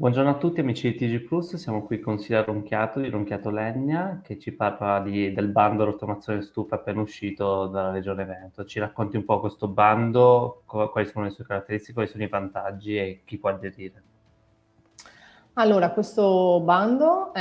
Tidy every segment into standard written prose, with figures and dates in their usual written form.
Buongiorno a tutti amici di TG Plus, siamo qui con Silvia Ronchiato di Ronchiato Legna che ci parla del bando rottamazione stufa appena uscito dalla Regione Veneto. Ci racconti un po' questo bando, quali sono le sue caratteristiche, quali sono i vantaggi e chi può aderire. Allora, questo bando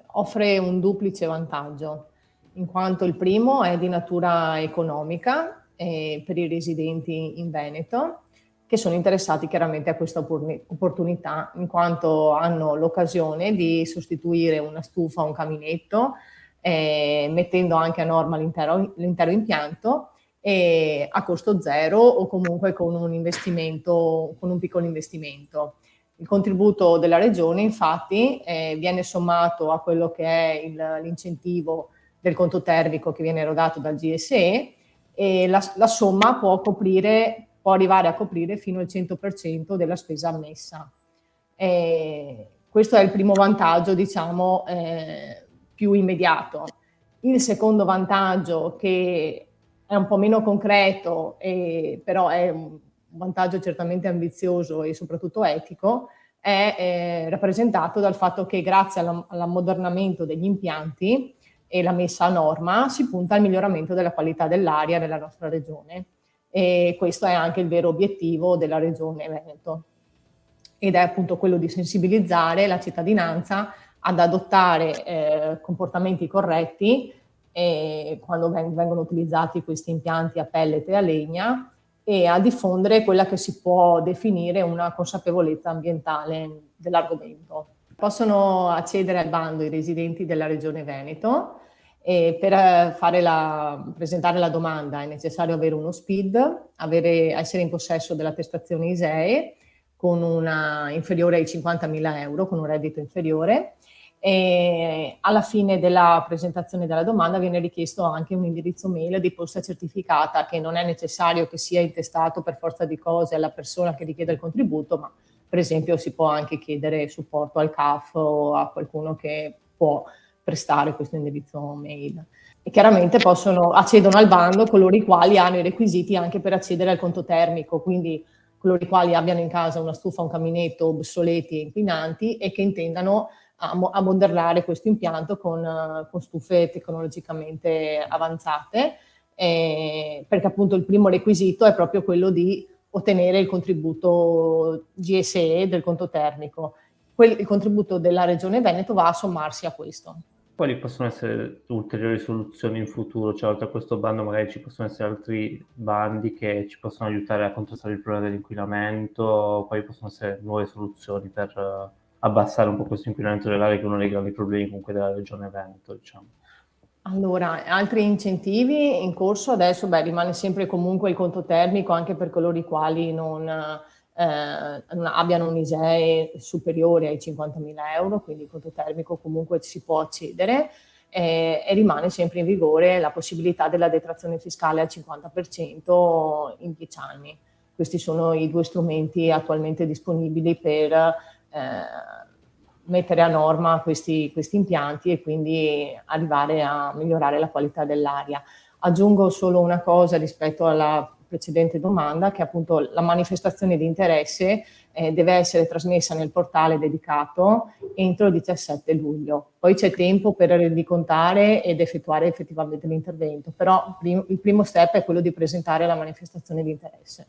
offre un duplice vantaggio, in quanto il primo è di natura economica per i residenti in Veneto, che sono interessati chiaramente a questa opportunità, in quanto hanno l'occasione di sostituire una stufa o un caminetto, mettendo anche a norma l'intero impianto a costo zero o comunque con un piccolo investimento. Il contributo della Regione infatti viene sommato a quello che è l'incentivo del conto termico che viene erogato dal GSE e la somma può arrivare a coprire fino al 100% della spesa ammessa. Questo è il primo vantaggio, diciamo, più immediato. Il secondo vantaggio, che è un po' meno concreto, però è un vantaggio certamente ambizioso e soprattutto etico, è rappresentato dal fatto che grazie all'ammodernamento degli impianti e la messa a norma si punta al miglioramento della qualità dell'aria nella nostra regione, e questo è anche il vero obiettivo della Regione Veneto, ed è appunto quello di sensibilizzare la cittadinanza ad adottare comportamenti corretti quando vengono utilizzati questi impianti a pellet e a legna, e a diffondere quella che si può definire una consapevolezza ambientale dell'argomento. Possono accedere al bando i residenti della Regione Veneto e per presentare la domanda è necessario avere uno SPID, essere in possesso dell'attestazione ISEE con una inferiore ai 50.000 euro, con un reddito inferiore. E alla fine della presentazione della domanda viene richiesto anche un indirizzo mail di posta certificata, che non è necessario che sia intestato per forza di cose alla persona che richiede il contributo, ma per esempio si può anche chiedere supporto al CAF o a qualcuno che può prestare questo indirizzo mail. E chiaramente accedono al bando coloro i quali hanno i requisiti anche per accedere al conto termico, quindi coloro i quali abbiano in casa una stufa, un caminetto obsoleti e inquinanti e che intendano a modernare questo impianto con stufe tecnologicamente avanzate, perché appunto il primo requisito è proprio quello di ottenere il contributo GSE del conto termico. Il contributo della Regione Veneto va a sommarsi a questo. Quali possono essere ulteriori soluzioni in futuro? Cioè, oltre a questo bando magari ci possono essere altri bandi che ci possono aiutare a contrastare il problema dell'inquinamento, quali possono essere nuove soluzioni per abbassare un po' questo inquinamento dell'aria, che è uno dei grandi problemi comunque della Regione Veneto, diciamo. Allora, altri incentivi in corso adesso, rimane sempre comunque il conto termico anche per coloro i quali non abbiano un ISEE superiore ai 50.000 euro, quindi il conto termico comunque si può accedere, e rimane sempre in vigore la possibilità della detrazione fiscale al 50% in 10 anni. Questi sono i due strumenti attualmente disponibili per mettere a norma questi impianti e quindi arrivare a migliorare la qualità dell'aria. Aggiungo solo una cosa rispetto alla precedente domanda, che appunto la manifestazione di interesse deve essere trasmessa nel portale dedicato entro il 17 luglio. Poi c'è tempo per rendicontare ed effettuare effettivamente l'intervento, però il primo step è quello di presentare la manifestazione di interesse.